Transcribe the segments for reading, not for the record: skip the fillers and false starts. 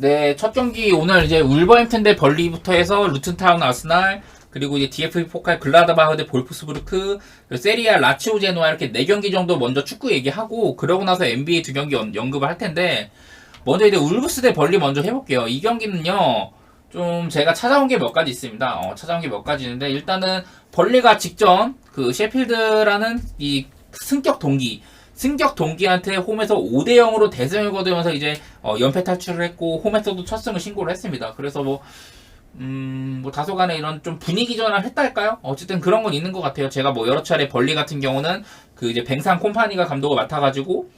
네, 첫 경기 오늘 이제 울버햄튼 대 벌리부터 해서 루튼타운 아스날, 그리고 이제 DFB 포칼 글라드바흐 대 볼프스부르크, 세리아 라치오 제노아 이렇게 4경기 정도 먼저 축구 얘기하고, 그러고 나서 NBA 2경기 언급을 할 텐데, 먼저 이제 울브스 대 벌리 먼저 해볼게요. 이 경기는요, 좀 제가 찾아온 게 몇 가지 있습니다. 찾아온 게 몇 가지 있는데, 일단은 벌리가 직전 그 셰필드라는 이 승격 동기한테 홈에서 5대0으로 대승을 거두면서 이제 연패 탈출을 했고, 홈에서도 첫 승을 신고를 했습니다. 그래서 뭐 다소간에 이런 좀 분위기 전환을 했다 할까요? 어쨌든 그런 건 있는 것 같아요. 제가 뭐 여러 차례 벌리 같은 경우는 그 이제 뱅상 콤파니가 감독을 맡아가지고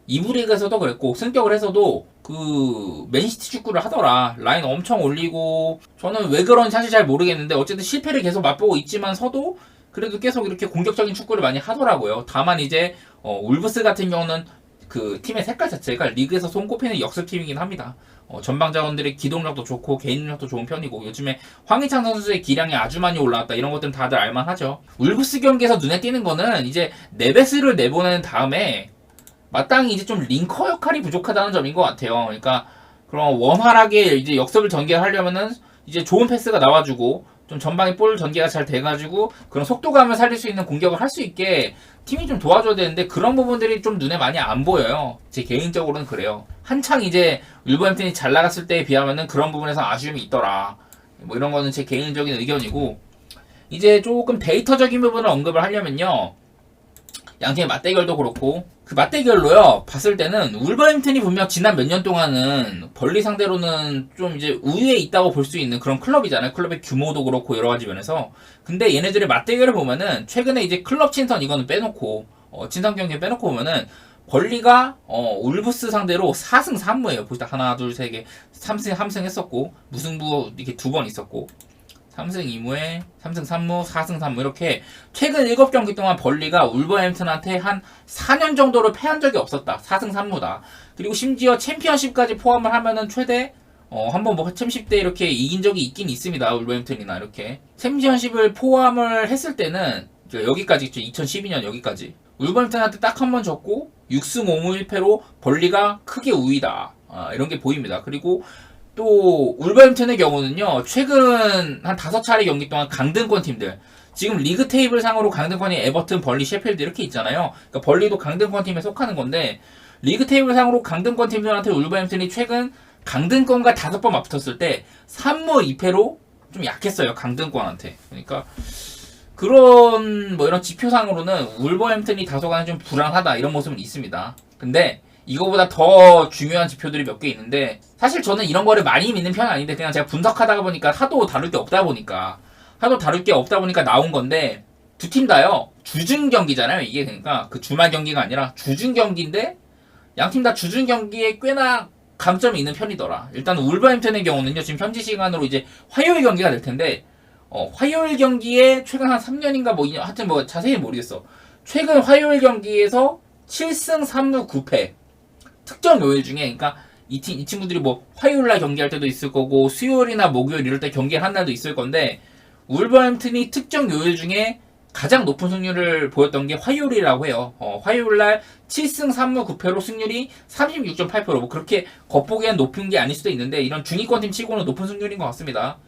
이브리그에서도 그랬고 승격을 해서도 그 맨시티 축구를 하더라. 라인 엄청 올리고, 저는 왜 그런지 사실 잘 모르겠는데 어쨌든 실패를 계속 맛보고 있지만서도 그래도 계속 이렇게 공격적인 축구를 많이 하더라고요. 다만 이제 울브스 같은 경우는 그 팀의 색깔 자체가 리그에서 손꼽히는 역습팀이긴 합니다. 전방 자원들의 기동력도 좋고 개인력도 좋은 편이고, 요즘에 황희찬 선수의 기량이 아주 많이 올라왔다, 이런 것들은 다들 알만하죠. 울브스 경기에서 눈에 띄는 거는 이제 네베스를 내보낸 다음에 마땅히 이제 좀 링커 역할이 부족하다는 점인 것 같아요. 그러니까 그런 원활하게 이제 역습을 전개하려면은 이제 좋은 패스가 나와주고, 좀 전방에 볼 전개가 잘 돼가지고 그런 속도감을 살릴 수 있는 공격을 할 수 있게 팀이 좀 도와줘야 되는데, 그런 부분들이 좀 눈에 많이 안 보여요. 제 개인적으로는 그래요. 한창 이제 울버햄튼이 잘 나갔을 때에 비하면은 그런 부분에서 아쉬움이 있더라, 뭐 이런 거는 제 개인적인 의견이고, 이제 조금 데이터적인 부분을 언급을 하려면요, 양팀의 맞대결도 그렇고, 그 맞대결로요 봤을 때는 울버햄튼이 분명 지난 몇 년 동안은 벌리 상대로는 좀 이제 우위에 있다고 볼 수 있는 그런 클럽이잖아요. 클럽의 규모도 그렇고 여러 가지 면에서. 근데 얘네들의 맞대결을 보면은 최근에 이제 클럽 친선 이거는 빼놓고, 친선 경기 빼놓고 보면은 벌리가 울브스 상대로 4승 3무예요. 보시다 하나 둘 세 개 3승 했었고, 무승부 이렇게 2번 있었고, 3승 2무에 3승 3무, 4승 3무, 이렇게 최근 7경기 동안 벌리가 울버햄튼한테 한 4년 정도로 패한 적이 없었다. 4승 3무다. 그리고 심지어 챔피언십까지 포함을 하면은 최대 한번 뭐 챔십 때 이렇게 이긴 적이 있긴 있습니다. 울버햄튼이나 이렇게 챔피언십을 포함을 했을 때는 여기까지 있죠. 2012년 여기까지 울버햄튼한테 딱 한 번 졌고 6승 5무 1패로 벌리가 크게 우위다, 이런 게 보입니다. 그리고 또 울버햄튼의 경우는요, 최근 한 5차례 경기 동안 강등권 팀들, 지금 리그 테이블 상으로 강등권이 에버튼, 벌리, 셰필드 이렇게 있잖아요. 그러니까 벌리도 강등권 팀에 속하는 건데, 리그 테이블 상으로 강등권 팀들한테 울버햄튼이 최근 강등권과 5번 맞붙었을 때 3무 2패로 좀 약했어요, 강등권한테. 그러니까 그런 뭐 이런 지표상으로는 울버햄튼이 다소간 좀 불안하다, 이런 모습은 있습니다. 근데 이거보다 더 중요한 지표들이 몇 개 있는데, 사실 저는 이런 거를 많이 믿는 편은 아닌데, 그냥 제가 분석하다가 보니까 하도 다룰 게 없다 보니까 나온 건데, 두 팀 다요 주중 경기잖아요. 이게 그러니까 그 주말 경기가 아니라 주중 경기인데, 양 팀 다 주중 경기에 꽤나 강점이 있는 편이더라. 일단 울버햄튼의 경우는요, 지금 현지 시간으로 이제 화요일 경기가 될 텐데, 화요일 경기에 최근 한 3년인가 뭐 하여튼 뭐 자세히 모르겠어. 최근 화요일 경기에서 7승 3무 9패, 특정 요일 중에, 그러니까 이 친구들이 뭐 화요일날 경기할 때도 있을 거고, 수요일이나 목요일 이럴 때 경기를 한 날도 있을 건데, 울버햄튼이 특정 요일 중에 가장 높은 승률을 보였던 게 화요일이라고 해요. 화요일날 7승 3무 9패로 승률이 36.8%, 뭐 그렇게 겉보기엔 높은 게 아닐 수도 있는데, 이런 중위권팀 치고는 높은 승률인 것 같습니다.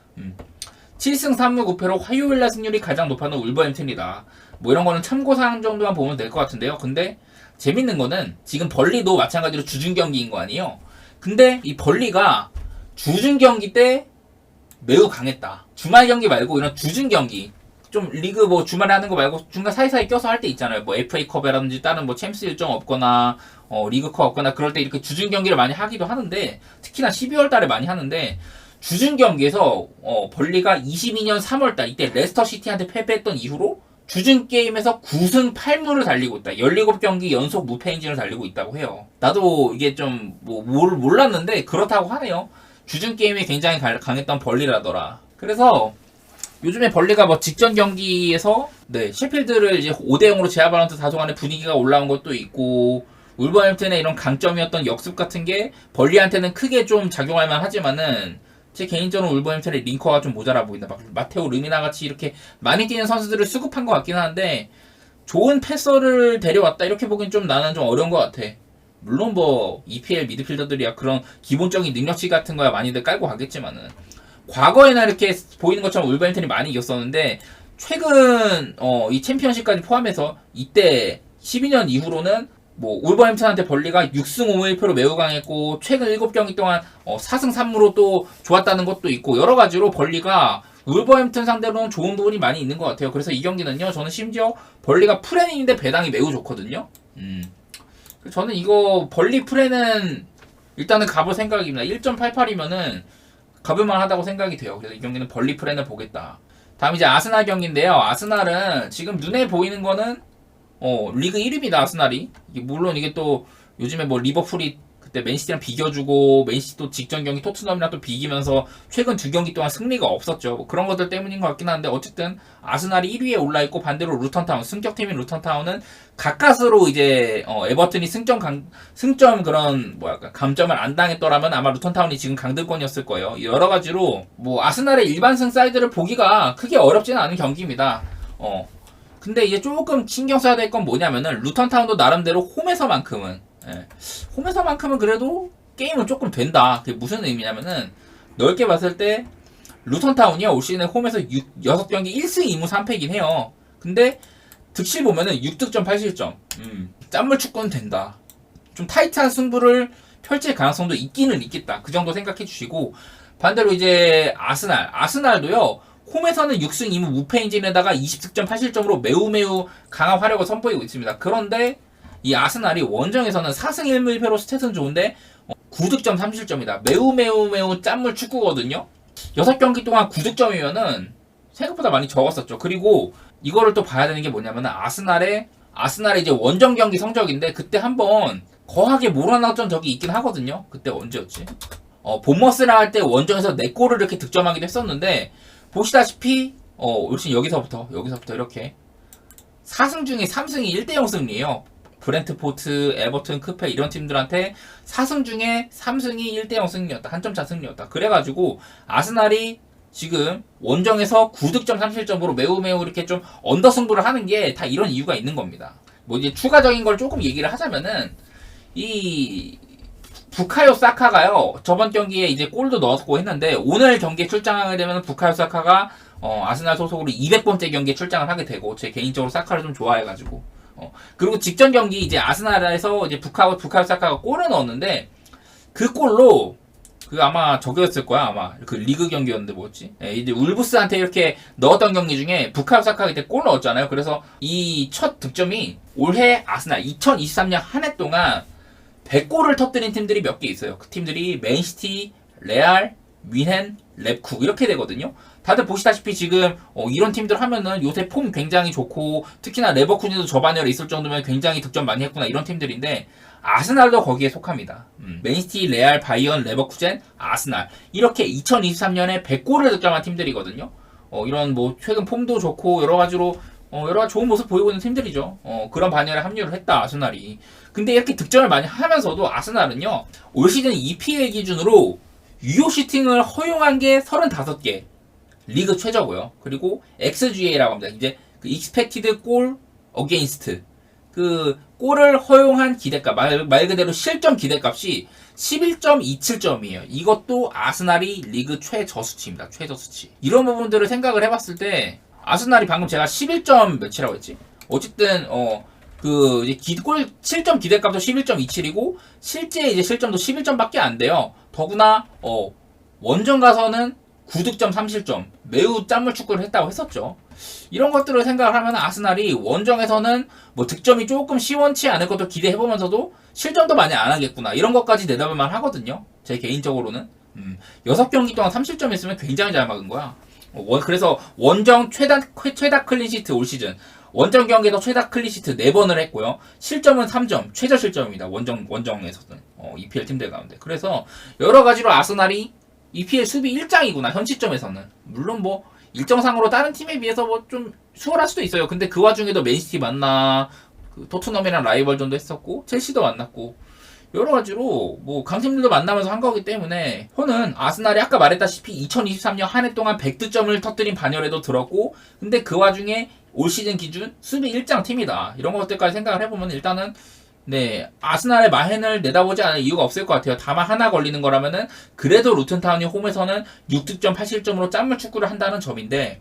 7승 3무 9패로 화요일날 승률이 가장 높아는 울버햄튼이다. 뭐 이런 거는 참고사항 정도만 보면 될 것 같은데요. 근데 재밌는 거는 지금 벌리도 마찬가지로 주중 경기인 거 아니에요. 근데 이 벌리가 주중 경기 때 매우 강했다. 주말 경기 말고 이런 주중 경기, 좀 리그 뭐 주말에 하는 거 말고 중간 사이사이 껴서 할 때 있잖아요. 뭐 FA컵이라든지 다른 뭐 챔스 일정 없거나 리그컵 없거나 그럴 때 이렇게 주중 경기를 많이 하기도 하는데, 특히나 12월 달에 많이 하는데, 주중 경기에서 벌리가 22년 3월 달 이때 레스터 시티한테 패배했던 이후로 주중 게임에서 9승 8무를 달리고 있다. 17경기 연속 무패 행진을 달리고 있다고 해요. 나도 이게 좀 몰랐는데 그렇다고 하네요. 주중 게임에 굉장히 강했던 벌리라더라. 그래서 요즘에 벌리가 뭐 직전 경기에서 셰필드를 이제 5대0으로 제압하면서 다소간의 분위기가 올라온 것도 있고, 울버햄튼의 이런 강점이었던 역습 같은 게 벌리한테는 크게 좀 작용할 만하지만은, 제 개인적으로 울버햄튼의 링커가 좀 모자라 보인다. 막 마테오 르미나 같이 이렇게 많이 뛰는 선수들을 수급한 것 같긴 한데, 좋은 패서를 데려왔다 이렇게 보긴 좀 나는 좀 어려운 것 같아. 물론 뭐 EPL 미드필더들이야 그런 기본적인 능력치 같은 거야 많이들 깔고 가겠지만은 과거에나 이렇게 보이는 것처럼 울버햄튼이 많이 이겼었는데 최근 이 챔피언십까지 포함해서 이때 12년 이후로는 뭐 울버햄튼한테 벌리가 6승 5무 1패로 매우 강했고 최근 7경기 동안 4승 3무로 또 좋았다는 것도 있고 여러 가지로 벌리가 울버햄튼 상대로는 좋은 부분이 많이 있는 것 같아요. 그래서 이 경기는요, 저는 심지어 벌리가 프렌인데 배당이 매우 좋거든요. 저는 이거 벌리 프렌은 일단은 가볼 생각입니다. 1.88이면은 가볼만 하다고 생각이 돼요. 그래서 이 경기는 벌리 프렌을 보겠다. 다음 이제 아스날 경기인데요. 아스날은 지금 눈에 보이는 거는 리그 1위입니다. 아스날이. 물론 이게 또 요즘에 뭐 리버풀이 그때 맨시티랑 비겨주고 맨시티도 직전 경기 토트넘이랑 또 비기면서 최근 2경기 동안 승리가 없었죠. 뭐 그런 것들 때문인 것 같긴 한데 어쨌든 아스날이 1위에 올라있고 반대로 루턴타운 승격팀인 루턴타운은 가까스로 이제 에버튼이 승점 그런 뭐랄까 감점을 안 당했더라면 아마 루턴타운이 지금 강등권이었을 거예요. 여러 가지로 뭐 아스날의 일반승 사이드를 보기가 크게 어렵지는 않은 경기입니다. 근데 이제 조금 신경 써야 될 건 뭐냐면은 루턴타운도 나름대로 홈에서만큼은 그래도 게임은 조금 된다. 그게 무슨 의미냐면은 넓게 봤을 때 루턴타운이요 올 시즌에 홈에서 6경기 1승 2무 3패긴 해요. 근데 득실 보면은 6득점 8실점. 짠물 축구는 된다. 좀 타이트한 승부를 펼칠 가능성도 있기는 있겠다. 그 정도 생각해 주시고 반대로 이제 아스날도요. 홈에서는 6승 2무 무패인진에다가 20득점 8실점으로 매우 강한 화력을 선보이고 있습니다. 그런데 이 아스날이 원정에서는 4승 1무 1패로 스탯은 좋은데 9득점 3실점이다. 매우 짠물 축구거든요. 6경기 동안 9득점이면은 생각보다 많이 적었었죠. 그리고 이거를 또 봐야 되는 게 뭐냐면은 아스날의 이제 원정 경기 성적인데 그때 한번 거하게 몰아넣었던 적이 있긴 하거든요. 그때 언제였지? 본머스랑 할 때 원정에서 4골을 이렇게 득점하기도 했었는데 보시다시피 올 시즌 여기서부터 이렇게 4승 중에 3승이 1대0 승리예요. 브렌트포트, 에버튼, 크페 이런 팀들한테 4승 중에 3승이 1대0 승리였다. 한 점차 승리였다. 그래가지고 아스날이 지금 원정에서 9득점 3실점으로 매우 이렇게 좀 언더 승부를 하는 게 다 이런 이유가 있는 겁니다. 뭐 이제 추가적인 걸 조금 얘기를 하자면은 이 부카요 사카가요 저번 경기에 이제 골도 넣었고 했는데 오늘 경기에 출장하게 되면 부카요 사카가 아스날 소속으로 200번째 경기에 출장을 하게 되고 제 개인적으로 사카를 좀 좋아해가지고 그리고 직전 경기 이제 아스날에서 이제 부카요 사카가 골을 넣었는데 그 골로 그 아마 저거였을 거야 아마 그 리그 경기였는데 뭐였지? 이제 울브스한테 이렇게 넣었던 경기 중에 부카요 사카가 이때 골 넣었잖아요. 그래서 이 첫 득점이 올해 아스날 2023년 한 해 동안 100골을 터뜨린 팀들이 몇 개 있어요. 그 팀들이 맨시티, 레알, 뮌헨, 랩쿡 이렇게 되거든요. 다들 보시다시피 지금 이런 팀들 하면은 요새 폼 굉장히 좋고 특히나 레버쿠젠도 저반열에 있을 정도면 굉장히 득점 많이 했구나 이런 팀들인데 아스날도 거기에 속합니다. 맨시티, 레알, 바이언, 레버쿠젠, 아스날 이렇게 2023년에 100골을 득점한 팀들이거든요. 이런 뭐 최근 폼도 좋고 여러 가지로 여러 가지 좋은 모습 보이고 있는 팀들이죠. 그런 반열에 합류를 했다 아스날이. 근데 이렇게 득점을 많이 하면서도 아스날은요 올 시즌 EPL 기준으로 유효 슈팅을 허용한 게 35개 리그 최저고요. 그리고 XGA라고 합니다. 이제 그 Expected Goal Against 그 골을 허용한 기대값 말 그대로 실점 기대값이 11.27점이에요. 이것도 아스날이 리그 최저수치입니다. 최저수치. 이런 부분들을 생각을 해봤을 때 아스날이 방금 제가 11점 몇이라고 했지? 어쨌든 그 이제 골 실점 기대값도 11.27이고 실제 이제 실점도 11점밖에 안 돼요. 더구나 원정 가서는 9득점 3실점 매우 짠물 축구를 했다고 했었죠. 이런 것들을 생각을 하면 아스날이 원정에서는 뭐 득점이 조금 시원치 않을 것도 기대해보면서도 실점도 많이 안 하겠구나 이런 것까지 내다볼만 하거든요. 제 개인적으로는 6경기 동안 3실점 했으면 굉장히 잘 막은 거야. 그래서 원정 최다 클린시트 올 시즌 원정 경기에서 최다 클린시트 4번을 했고요. 실점은 3점 최저 실점입니다. 원정에서는 EPL 팀들 가운데. 그래서 여러 가지로 아스날이 EPL 수비 1장이구나 현 시점에서는. 물론 뭐 일정상으로 다른 팀에 비해서 뭐 좀 수월할 수도 있어요. 근데 그 와중에도 맨시티 만나 그 토트넘이랑 라이벌전도 했었고 첼시도 만났고 여러 가지로 뭐 강팀들도 만나면서 한 거기 때문에 저는 아스날이 아까 말했다시피 2023년 한 해 동안 100득점을 터뜨린 반열에도 들었고 근데 그 와중에 올 시즌 기준 수비 1장 팀이다. 이런 것들까지 생각을 해보면 일단은 네, 아스날의 마헨을 내다보지 않을 이유가 없을 것 같아요. 다만 하나 걸리는 거라면은 그래도 루튼타운이 홈에서는 6득점 8실점으로 짠물 축구를 한다는 점인데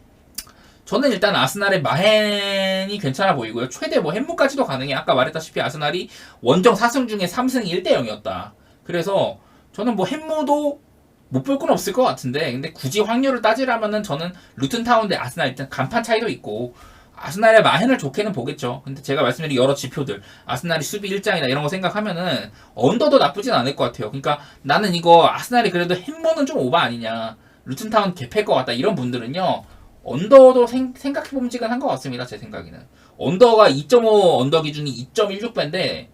저는 일단 아스날의 마헨이 괜찮아 보이고요. 최대 뭐 햄무까지도 가능해. 아까 말했다시피 아스날이 원정 4승 중에 3승 1대 0이었다. 그래서 저는 뭐 햄무도 못 볼 건 없을 것 같은데 근데 굳이 확률을 따지라면은 저는 루튼타운 대 아스날 일단 간판 차이도 있고 아스날의 마헨을 좋게는 보겠죠. 근데 제가 말씀드린 여러 지표들 아스날이 수비 일장이나 이런 거 생각하면은 언더도 나쁘진 않을 것 같아요. 그러니까 나는 이거 아스날이 그래도 햄머는 좀 오바 아니냐 루튼타운 개패일 것 같다 이런 분들은요 언더도 생각해봄직은 것 같습니다. 제 생각에는 언더가 2.5 언더 기준이 2.16배인데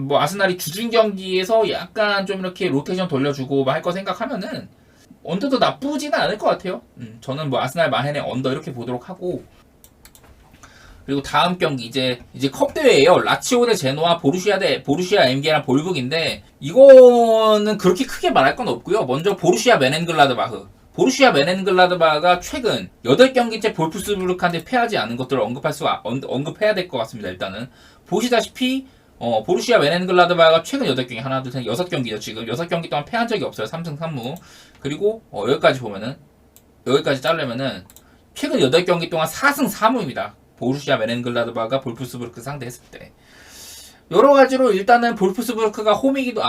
뭐 아스날이 주중 경기에서 약간 좀 이렇게 로테이션 돌려주고 할 거 생각하면은 언더도 나쁘지는 않을 것 같아요. 저는 뭐 아스날 마헨의 언더 이렇게 보도록 하고 그리고 다음 경기 이제 컵 대회예요. 라치오 대 제노아, 보루시아 대 보루시아 MG랑 볼북인데 이거는 그렇게 크게 말할 건 없고요. 먼저 보루시아 메넨글라드바흐. 보루시아 메넨글라드바흐가 최근 8경기째 볼프스부르크한테 패하지 않은 것들을 언급해야 될 것 같습니다. 일단은 보시다시피 보루시아 메넨글라드바흐가 최근 8경기 하나 둘 셋 6경기죠. 지금 6경기 동안 패한 적이 없어요. 3승 3무. 그리고 여기까지 보면은 여기까지 자르면은 최근 8경기 동안 4승 4무입니다. 보루시아 메넨글라드바흐가 볼프스부르크 상대했을 때 여러 가지로 일단은 볼프스부르크가 홈이기도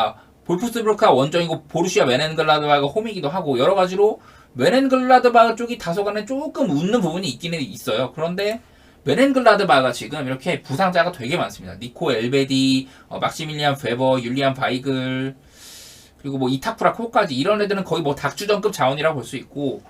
볼프스부르크가 원정이고 보루시아 메넨글라드바흐가 홈이기도 하고 여러 가지로 메넨글라드바흐 쪽이 다소간에 조금 웃는 부분이 있기는 있어요. 그런데 메넨글라드바흐가 지금 이렇게 부상자가 되게 많습니다. 니코 엘베디, 막시밀리안 페버, 율리안 바이글 그리고 뭐 이타쿠라 코까지 이런 애들은 거의 뭐 닥주전급 자원이라고 볼 수 있고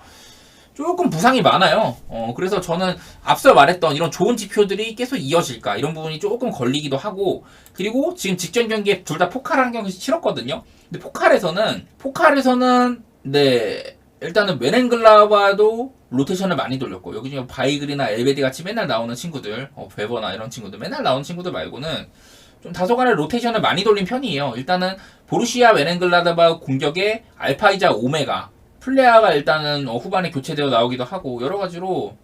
조금 부상이 많아요. 그래서 저는 앞서 말했던 이런 좋은 지표들이 계속 이어질까 이런 부분이 조금 걸리기도 하고 그리고 지금 직전 경기에 둘 다 포칼 경기에서 치렀거든요. 근데 포칼에서는 네 일단은 메넨글라바도 로테이션을 많이 돌렸고 여기 중에 바이글이나 엘베디 같이 맨날 나오는 친구들 베버나 이런 친구들 맨날 나오는 친구들 말고는 좀 다소간의 로테이션을 많이 돌린 편이에요. 일단은 보루시아 메넨글라드바흐 공격에 알파이자 오메가 플레아가 일단은 후반에 교체되어 나오기도 하고 여러 가지로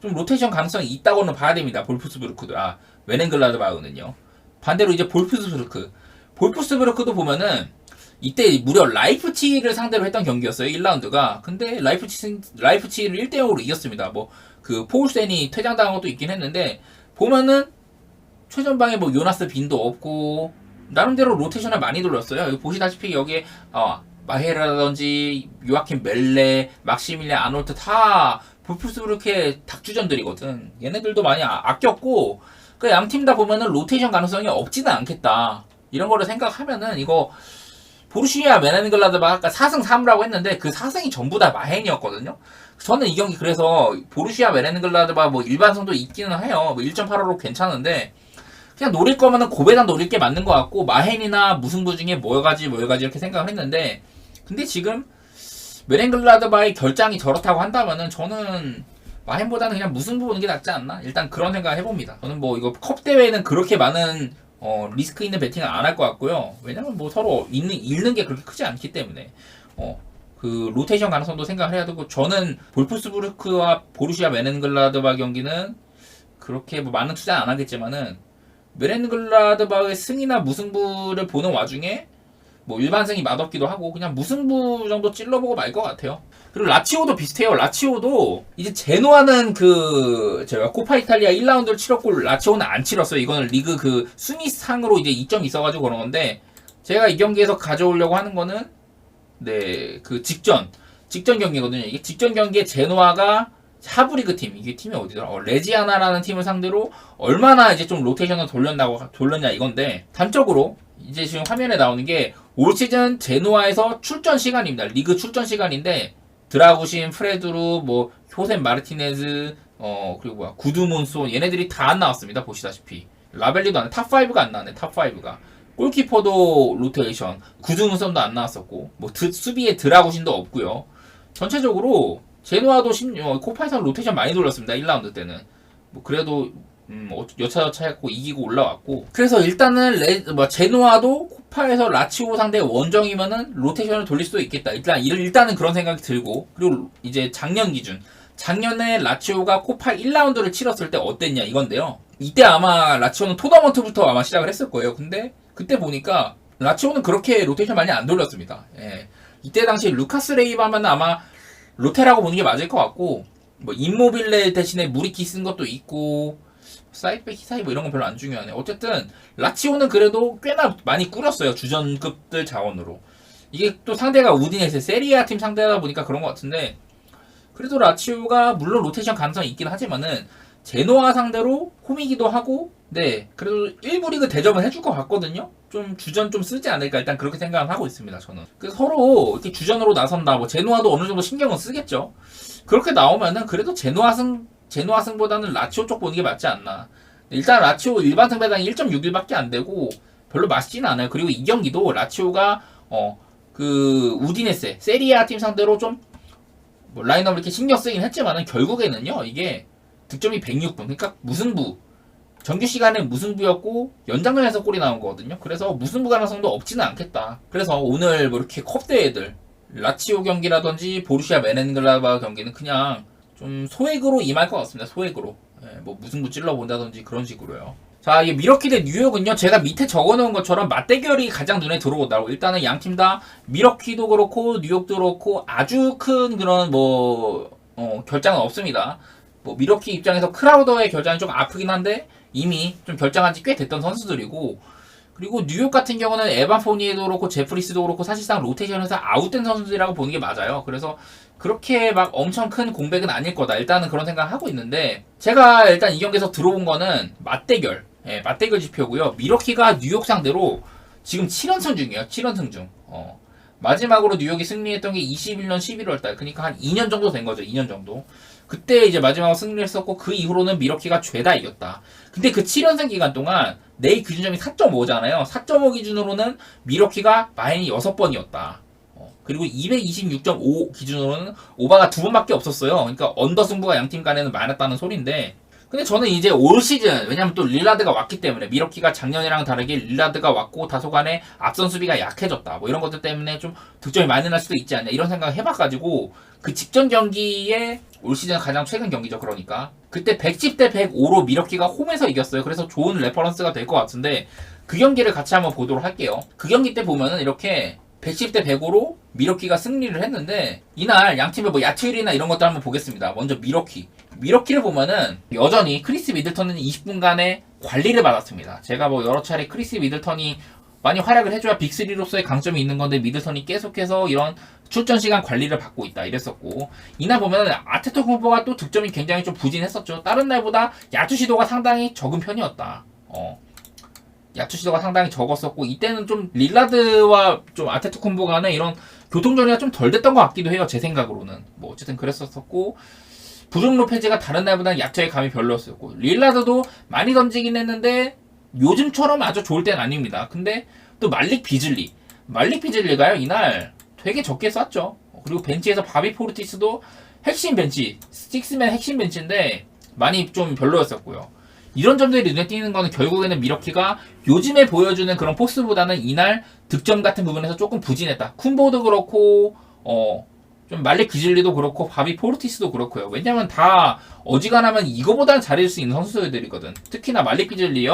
좀 로테이션 가능성이 있다고는 봐야 됩니다. 볼프스부르크도 메넨글라드바흐는요. 반대로 이제 볼프스부르크도 보면은 이때 무려 라이프치히를 상대로 했던 경기였어요. 1라운드가. 근데 라이프치히를 1대 0으로 이겼습니다. 뭐 그 포울센이 퇴장당한 것도 있긴 했는데 보면은 최전방에 뭐 요나스 빈도 없고 나름대로 로테이션을 많이 돌렸어요. 여기 보시다시피 여기에 마헤라라든지 요아킨 멜레, 막시밀리안 아놀트 다 볼프스부르크의 닥주전들이거든. 얘네들도 많이 아꼈고 그 양 팀 다 보면은 로테이션 가능성이 없지는 않겠다. 이런 거를 생각하면은 이거 보루시아 메넨글라드바흐 아까 4승 3무라고 했는데 그 4승이 전부 다 마헨이었거든요. 저는 이 경기 그래서 보루시아 메넨글라드바흐 뭐 일반성도 있기는 해요. 뭐 1.85로 괜찮은데 그냥 노릴 거면은 고배당 노릴 게 맞는 것 같고 마헨이나 무승부 중에 뭐 가지 이렇게 생각을 했는데 근데 지금 메넨글라드바흐의 결장이 저렇다고 한다면은 저는 마헨보다는 그냥 무승부 보는 게 낫지 않나? 일단 그런 생각을 해봅니다. 저는 뭐 이거 컵 대회는 그렇게 많은 리스크 있는 베팅은 안 할 것 같고요. 왜냐면 뭐 서로 잃는 게 그렇게 크지 않기 때문에 그 로테이션 가능성도 생각을 해야 되고 저는 볼프스부르크와 보루시아 메넨글라드바흐 경기는 그렇게 뭐 많은 투자는 안 하겠지만은 메넨글라드바흐의 승이나 무승부를 보는 와중에 뭐 일반승이 맛없기도 하고 그냥 무승부 정도 찔러보고 말 것 같아요. 그리고 라치오도 비슷해요. 라치오도 이제 제노아는 제가 코파 이탈리아 1라운드를 치렀고 라치오는 안 치렀어요. 이거는 리그 그 순위상으로 이제 2점이 있어가지고 그런 건데 제가 이 경기에서 가져오려고 하는 거는 네 그 직전 경기거든요. 이게 직전 경기에 제노아가 하브리그 팀, 이게 팀이 어디더라? 레지아나라는 팀을 상대로 얼마나 이제 좀 로테이션을 돌렸냐 이건데 단적으로 이제 지금 화면에 나오는 게 올 시즌 제노아에서 출전 시간입니다. 리그 출전 시간인데 드라구신, 프레드루, 뭐 호셈 마르티네즈, 그리고 구두문소 얘네들이 다 안 나왔습니다. 보시다시피 라벨리도 안 탑5가 안 나왔네. 탑5가 골키퍼도 로테이션, 구두문소도 안 나왔었고 뭐 수비에 드라구신도 없고요. 전체적으로 제노아도 코파에서 로테이션 많이 돌렸습니다. 1라운드 때는 뭐 그래도 여차저차했고 이기고 올라왔고 그래서 일단은 제노아도 코파에서 라치오 상대 원정이면은 로테이션을 돌릴 수도 있겠다. 일단은 그런 생각이 들고 그리고 이제 작년에 라치오가 코파 1라운드를 치렀을 때 어땠냐 이건데요. 이때 아마 라치오는 토너먼트부터 아마 시작을 했을 거예요. 근데 그때 보니까 라치오는 그렇게 로테이션 많이 안 돌렸습니다. 예. 이때 당시 루카스 레이바면 아마 로테라고 보는 게 맞을 것 같고, 뭐 임모빌레 대신에 무리키 쓴 것도 있고, 사이드백 히사이 뭐 이런 건 별로 안 중요하네. 어쨌든 라치오는 그래도 꽤나 많이 꾸렸어요. 주전급들 자원으로. 이게 또 상대가 우디네세 세리아 팀 상대다 보니까 그런 것 같은데, 그래도 라치오가 물론 로테이션 가능성이 있긴 하지만은 제노아 상대로 홈이기도 하고, 네, 그래도 1부 리그 대접은 해줄 것 같거든요. 좀 주전 좀 쓰지 않을까 일단 그렇게 생각을 하고 있습니다. 저는. 그래서 서로 이렇게 주전으로 나선다. 뭐 제노아도 어느 정도 신경은 쓰겠죠. 그렇게 나오면은 그래도 제노아 승보다는 라치오 쪽 보는 게 맞지 않나. 일단 라치오 일반 승배당이 1.61밖에 안 되고 별로 맛있지는 않아요. 그리고 이 경기도 라치오가 그 우디네세 세리아 팀 상대로 좀 뭐 라인업을 이렇게 신경 쓰긴 했지만은 결국에는요 이게 득점이 106분. 그러니까 무승부. 정규 시간에 무승부였고 연장전에서 골이 나온 거거든요. 그래서 무승부 가능성도 없지는 않겠다. 그래서 오늘 뭐 이렇게 컵 대회들 라치오 경기라든지 보루시아 메넨글라바 경기는 그냥 좀 소액으로 임할 것 같습니다. 소액으로. 예, 뭐 무승부 찔러본다든지 그런 식으로요. 자, 이 미러키 대 뉴욕은요, 제가 밑에 적어놓은 것처럼 맞대결이 가장 눈에 들어오더라고. 일단은 양 팀 다 미러키도 그렇고 뉴욕도 그렇고 아주 큰 그런 결장은 없습니다. 뭐 미러키 입장에서 크라우더의 결장이 좀 아프긴 한데 이미 좀 결장한 지 꽤 됐던 선수들이고, 그리고 뉴욕 같은 경우는 에반 포니에도 그렇고 제프리스도 그렇고 사실상 로테이션에서 아웃된 선수들이라고 보는 게 맞아요. 그래서 그렇게 막 엄청 큰 공백은 아닐 거다. 일단은 그런 생각을 하고 있는데, 제가 일단 이 경기에서 들어본 거는 맞대결. 예, 맞대결 지표고요. 미러키가 뉴욕 상대로 지금 7연승 중이에요. 7연승 중. 마지막으로 뉴욕이 승리했던 게 21년 11월달. 그러니까 한 2년 정도 된 거죠. 2년 정도. 그때 이제 마지막으로 승리했었고 그 이후로는 미러키가 죄다 이겼다. 근데 그 7연승 기간 동안 내일 기준점이 4.5잖아요. 4.5 기준으로는 미러키가 마인이 6번이었다. 그리고 226.5 기준으로는 오바가 2번밖에 없었어요. 그러니까 언더 승부가 양팀 간에는 많았다는 소린데, 근데 저는 이제 올 시즌, 왜냐면 또 릴라드가 왔기 때문에, 미러키가 작년이랑 다르게 릴라드가 왔고 다소간에 앞선 수비가 약해졌다. 뭐 이런 것들 때문에 좀 득점이 많이 날 수도 있지 않냐 이런 생각을 해봐가지고, 그 직전 경기에 올 시즌 가장 최근 경기죠. 그러니까 그때 110대 105로 미러키가 홈에서 이겼어요. 그래서 좋은 레퍼런스가 될 것 같은데, 그 경기를 같이 한번 보도록 할게요. 그 경기 때 보면은 이렇게 110대 105로 미러키가 승리를 했는데, 이날 양팀의 뭐 야투율이나 이런 것들 한번 보겠습니다. 먼저 미러키를 보면은 여전히 크리스 미들턴은 20분간의 관리를 받았습니다. 제가 뭐 여러 차례 크리스 미들턴이 많이 활약을 해줘야 빅3로서의 강점이 있는 건데, 미들턴이 계속해서 이런 출전 시간 관리를 받고 있다 이랬었고, 이날 보면은 아테토쿤보가 또 득점이 굉장히 좀 부진했었죠. 다른 날보다 야투 시도가 상당히 적은 편이었다. 야투 시도가 상당히 적었었고, 이때는 좀 릴라드와 좀 아테토쿤보 간에 이런 교통정리가 좀 덜 됐던 것 같기도 해요. 제 생각으로는. 뭐 어쨌든 그랬었고, 브룩 로페즈가 다른 날보다는 야투의 감이 별로였었고, 릴라드도 많이 던지긴 했는데 요즘처럼 아주 좋을 때는 아닙니다. 근데 또 말릭 비즐리가요 이날 되게 적게 쐈죠. 그리고 벤치에서 바비 포르티스도 핵심 벤치, 식스맨 핵심 벤치인데 많이 좀 별로였었고요. 이런 점들이 눈에 띄는 거는 결국에는 미러키가 요즘에 보여주는 그런 포스보다는 이날 득점 같은 부분에서 조금 부진했다. 쿤보도 그렇고 좀 말릭 비즐리도 그렇고 바비 포르티스도 그렇고요. 왜냐면 다 어지간하면 이거보다는 잘해줄 수 있는 선수들이거든. 특히나 말릭 비즐리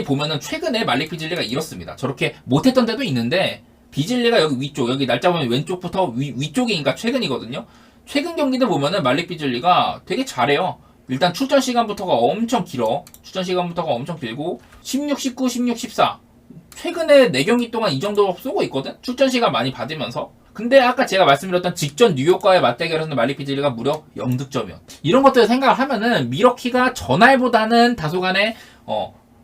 보면은 최근에 말릭 비즐리가 이렇습니다. 저렇게 못했던 때도 있는데, 비즐리가 여기 위쪽, 여기 날짜 보면 왼쪽부터 위쪽이니까 최근이거든요. 최근 경기들 보면은 말릭 비즐리가 되게 잘해요. 일단 출전 시간부터가 엄청 길고 16, 19, 16, 14 최근에 4경기 동안 이 정도 쏘고 있거든? 출전 시간 많이 받으면서. 근데 아까 제가 말씀드렸던 직전 뉴욕과의 맞대결에서는 말릭 비즐리가 무려 0득점이었다. 이런 것들을 생각을 하면은 미러키가 전날보다는 다소간에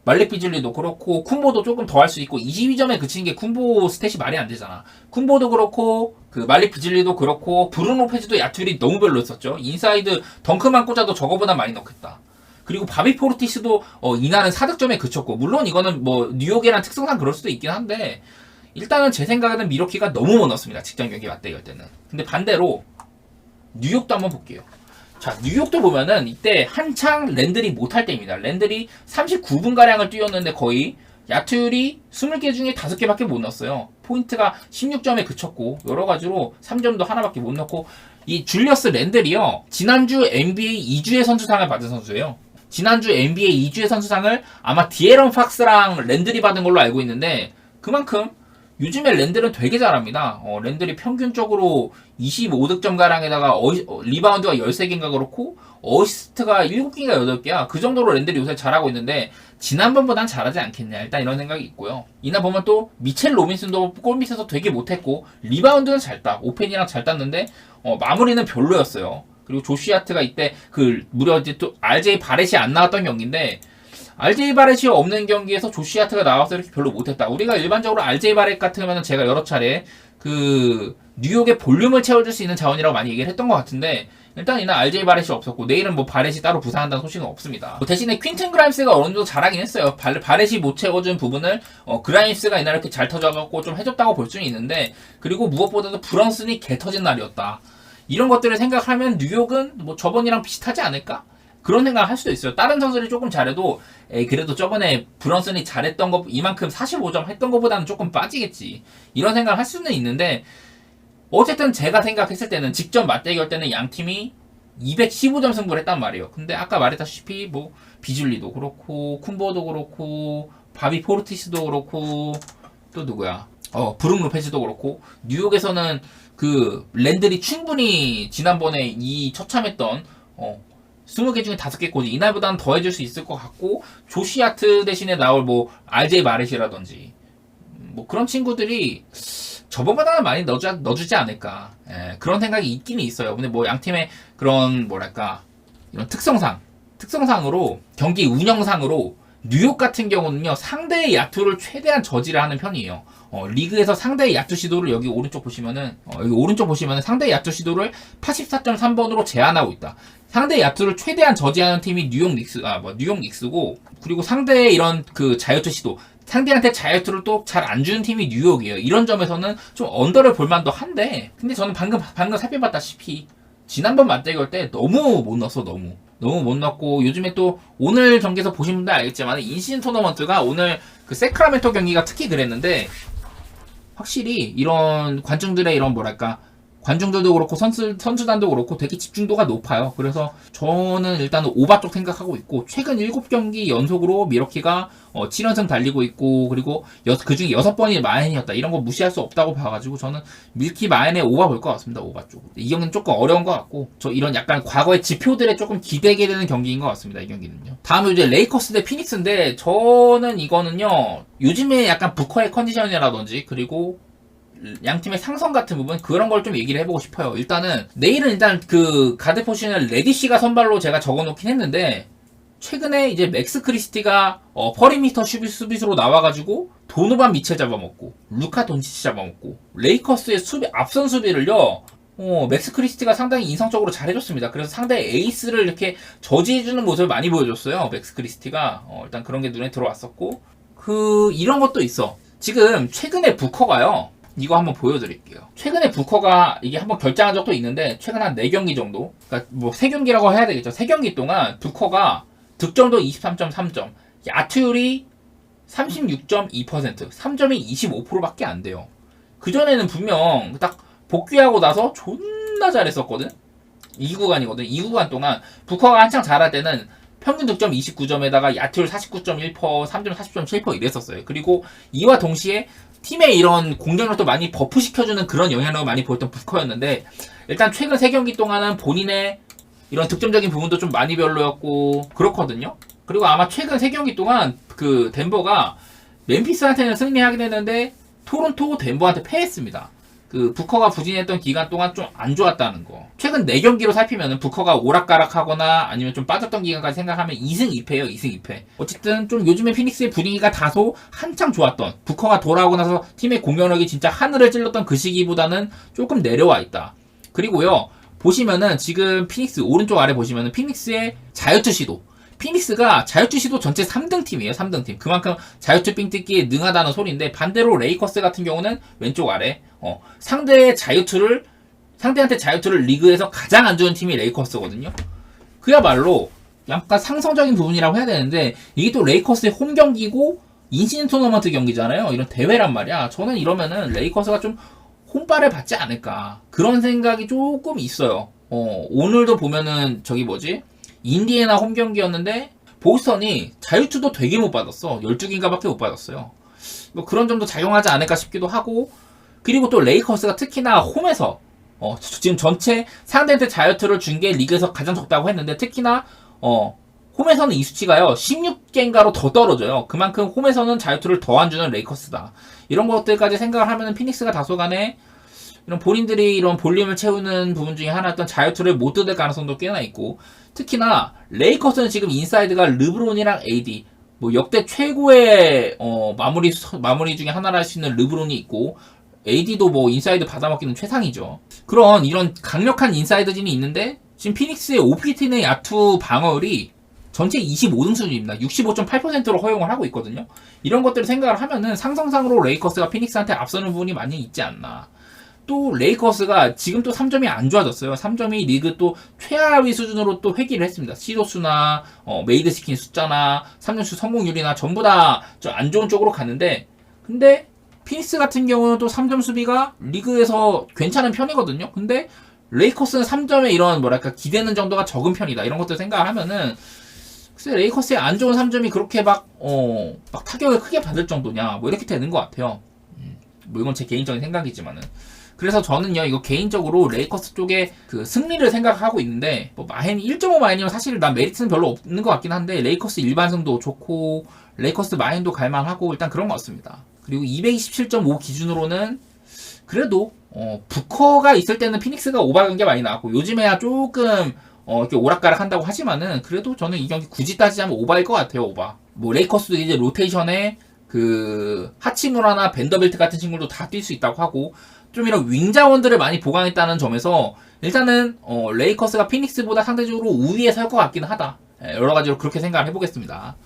말릭 비즐리도 그렇고 쿤보도 조금 더 할 수 있고, 22점에 그치는 게 쿤보 스탯이 말이 안 되잖아. 쿤보도 그렇고 그 말릭 비즐리도 그렇고 브루노 페즈도 야투율이 너무 별로였었죠. 인사이드 덩크만 꽂아도 저거보다 많이 넣겠다. 그리고 바비 포르티스도 이날은 4득점에 그쳤고, 물론 이거는 뭐 뉴욕이란 특성상 그럴 수도 있긴 한데, 일단은 제 생각에는 미러키가 너무 못 넣었습니다. 직전 경기 맞대결 때는. 근데 반대로 뉴욕도 한번 볼게요. 자, 뉴욕도 보면은 이때 한창 랜들이 못할 때입니다. 랜들이 39분가량을 뛰었는데 거의 야투율이 20개 중에 5개밖에 못 넣었어요. 포인트가 16점에 그쳤고, 여러 가지로 3점도 하나밖에 못 넣고, 이 줄리어스 랜들이요, 지난주 NBA 2주의 선수상을 받은 선수예요. 지난주 NBA 2주의 선수상을 아마 디에런 팍스랑 랜들이 받은 걸로 알고 있는데 그만큼 요즘에 랜들은 되게 잘합니다. 랜들이 평균적으로 25득점 가량에다가 리바운드가 13개인가 그렇고 어시스트가 7개인가 8개야. 그 정도로 랜들이 요새 잘하고 있는데 지난번보단 잘하지 않겠냐. 일단 이런 생각이 있고요. 이날 보면 또 미첼 로빈슨도 골 밑에서 되게 못했고 리바운드는 잘 따. 오펜이랑 잘 땄는데 마무리는 별로였어요. 그리고 조시아트가 이때 무려 이제 또 RJ 바렛이 안 나왔던 경기인데 RJ 바렛이 없는 경기에서 조시아트가 나와서 이렇게 별로 못했다. 우리가 일반적으로 RJ 바렛 같으면 제가 여러 차례 뉴욕의 볼륨을 채워줄 수 있는 자원이라고 많이 얘기를 했던 것 같은데 일단 이날 RJ 바렛이 없었고 내일은 뭐 바렛이 따로 부상한다는 소식은 없습니다. 대신에 퀸튼 그라임스가 어느 정도 잘하긴 했어요. 바렛이 못 채워준 부분을 그라임스가 이날 이렇게 잘 터져갖고 좀 해줬다고 볼 수는 있는데 그리고 무엇보다도 브런슨이 개 터진 날이었다. 이런 것들을 생각하면 뉴욕은 뭐 저번이랑 비슷하지 않을까? 그런 생각을 할 수도 있어요. 다른 선수들이 조금 잘해도 그래도 저번에 브런슨이 잘했던 것 이만큼 45점 했던 것보다는 조금 빠지겠지. 이런 생각을 할 수는 있는데 어쨌든 제가 생각했을 때는 직접 맞대결 때는 양 팀이 215점 승부를 했단 말이에요. 근데 아까 말했다시피 뭐 비줄리도 그렇고 쿤보도 그렇고 바비 포르티스도 그렇고 또 누구야? 브룩 로페즈도 그렇고 뉴욕에서는 랜들이 충분히 지난번에 이 처참했던 20개 중에 5개 꼴이 이날보다는 더 해줄 수 있을 것 같고 조시아트 대신에 나올 뭐 RJ 바렛이라든지 뭐 그런 친구들이 저번보다는 많이 넣어주지 않을까. 그런 생각이 있긴 있어요. 근데 뭐 양팀의 그런 뭐랄까 이런 특성상으로 경기 운영상으로 뉴욕 같은 경우는요 상대의 야투를 최대한 저지를 하는 편이에요. 리그에서 상대의 야투 시도를 여기 오른쪽 보시면은 상대의 야투 시도를 84.3번으로 제한하고 있다. 상대의 야투를 최대한 저지하는 팀이 뉴욕 닉스고 그리고 상대의 이런 자유투 시도 상대한테 자유투를 또 잘 안 주는 팀이 뉴욕이에요. 이런 점에서는 좀 언더를 볼만도 한데 근데 저는 방금 살펴봤다시피 지난번 맞대결 때 너무 못 넣었어. 너무 못 넣었고 요즘에 또 오늘 경기에서 보신 분들 알겠지만 인신 토너먼트가 오늘 세크라멘토 경기가 특히 그랬는데 확실히 이런 관중들의 이런 뭐랄까 관중들도 그렇고 선수단도 그렇고 되게 집중도가 높아요. 그래서 저는 일단은 오바 쪽 생각하고 있고 최근 7경기 연속으로 미러키가 7연승 달리고 있고 그리고 그중에 6번이 마엔이었다. 이런 거 무시할 수 없다고 봐가지고 저는 밀키 마엔의 오바 볼 것 같습니다. 오바 쪽. 이 경기는 조금 어려운 것 같고 저 이런 약간 과거의 지표들에 조금 기대게 되는 경기인 것 같습니다. 이 경기는요. 다음은 이제 레이커스 대 피닉스인데 저는 이거는요 요즘에 약간 부커의 컨디션이라든지 그리고 양팀의 상성 같은 부분 그런 걸 좀 얘기를 해보고 싶어요. 내일은 가드 포지션을 레디시가 선발로 제가 적어놓긴 했는데 최근에 이제 맥스 크리스티가 퍼리미터 수비수로 나와가지고 도노반 미첼 잡아먹고 루카 돈치치 잡아먹고 레이커스의 앞선 수비를요 맥스 크리스티가 상당히 인상적으로 잘해줬습니다. 그래서 상대의 에이스를 이렇게 저지해주는 모습을 많이 보여줬어요. 맥스 크리스티가 일단 그런 게 눈에 들어왔었고 이런 것도 있어. 지금 최근에 부커가요 이거 한번 보여드릴게요. 최근에 부커가 이게 한번 결장한 적도 있는데 최근 한 4경기 정도 그러니까 뭐 3경기라고 해야 되겠죠. 3경기 동안 부커가 득점도 23.3점 야투율이 36.2% 3점이 25%밖에 안 돼요. 그전에는 분명 딱 복귀하고 나서 존나 잘했었거든. 2구간이거든. 2구간 동안 부커가 한창 잘할 때는 평균 득점 29점에다가 야투율 49.1%, 3점 40.7% 이랬었어요. 그리고 이와 동시에 팀의 이런 공격력도 많이 버프시켜주는 그런 영향력을 많이 보였던 부커였는데 일단 최근 3경기 동안은 본인의 이런 득점적인 부분도 좀 많이 별로였고 그렇거든요. 그리고 아마 최근 3경기 동안 덴버가 멤피스한테는 승리하게 됐는데 토론토 덴버한테 패했습니다. 부커가 부진했던 기간 동안 좀 안 좋았다는 거. 최근 4경기로 살피면은 부커가 오락가락하거나 아니면 좀 빠졌던 기간까지 생각하면 2승 2패예요. 2승 2패. 어쨌든 좀 요즘에 피닉스의 분위기가 다소 한창 좋았던 부커가 돌아오고 나서 팀의 공격력이 진짜 하늘을 찔렀던 그 시기보다는 조금 내려와 있다. 그리고요. 보시면은 지금 피닉스 오른쪽 아래 보시면은 피닉스의 자유투 시도. 피닉스가 자유투 시도 전체 3등 팀이에요. 3등 팀. 그만큼 자유투 삥 뜯기에 능하다는 소리인데 반대로 레이커스 같은 경우는 왼쪽 아래 상대한테 자유투를 리그에서 가장 안 주는 팀이 레이커스거든요. 그야말로 약간 상성적인 부분이라고 해야 되는데 이게 또 레이커스의 홈 경기고 인신 토너먼트 경기잖아요. 이런 대회란 말이야. 저는 이러면은 레이커스가 좀 홈발을 받지 않을까 그런 생각이 조금 있어요. 오늘도 보면은 인디애나 홈 경기였는데 보스턴이 자유투도 되게 못 받았어. 12개인가 밖에 못 받았어요. 뭐 그런 점도 작용하지 않을까 싶기도 하고, 그리고 또 레이커스가 특히나 홈에서 지금 전체 상대한테 자유투를 준 게 리그에서 가장 적다고 했는데, 특히나 홈에서는 이 수치가요 16개인가로 더 떨어져요. 그만큼 홈에서는 자유투를 더 안 주는 레이커스다. 이런 것들까지 생각을 하면은 피닉스가 다소간에 이런 본인들이 이런 볼륨을 채우는 부분 중에 하나였던 자유투를 못 뜯을 가능성도 꽤나 있고, 특히나 레이커스는 지금 인사이드가 르브론이랑 AD, 뭐 역대 최고의 마무리 중에 하나라 할 수 있는 르브론이 있고, AD도 뭐 인사이드 받아먹기는 최상이죠. 그런 이런 강력한 인사이드진이 있는데, 지금 피닉스의 OPT는 야투 방어율이 전체 25등 수준입니다. 65.8%로 허용을 하고 있거든요. 이런 것들을 생각을 하면은 상성상으로 레이커스가 피닉스한테 앞서는 부분이 많이 있지 않나. 또 레이커스가 지금 또 3점이 안 좋아졌어요. 3점이 리그 또 최하위 수준으로 또 회귀를 했습니다. 시도수나 메이드 시킨 숫자나 3점슛 성공률이나 전부 다 좀 안 좋은 쪽으로 갔는데, 근데 피닉스 같은 경우는 또 3점 수비가 리그에서 괜찮은 편이거든요. 근데 레이커스는 3점에 이런 뭐랄까 기대는 정도가 적은 편이다. 이런 것들 생각을 하면은 글쎄 레이커스의 안 좋은 3점이 그렇게 막 타격을 크게 받을 정도냐, 뭐 이렇게 되는 것 같아요. 뭐 이건 제 개인적인 생각이지만은. 그래서 저는요, 이거 개인적으로 레이커스 쪽에 그 승리를 생각하고 있는데, 뭐 1.5 마인이면 사실 난 메리트는 별로 없는 것 같긴 한데, 레이커스 일반승도 좋고, 레이커스 마인도 갈만하고, 일단 그런 것 같습니다. 그리고 227.5 기준으로는, 그래도, 부커가 있을 때는 피닉스가 오버간 게 많이 나왔고, 요즘에야 조금, 이렇게 오락가락 한다고 하지만은, 그래도 저는 이 경기 굳이 따지자면 오바일 것 같아요, 오바. 뭐, 레이커스도 이제 로테이션에, 하치무라나 벤더빌트 같은 친구도 다 뛸 수 있다고 하고, 좀 이런 윙 자원들을 많이 보강했다는 점에서 일단은 레이커스가 피닉스보다 상대적으로 우위에 설 것 같기는 하다. 여러 가지로 그렇게 생각을 해보겠습니다.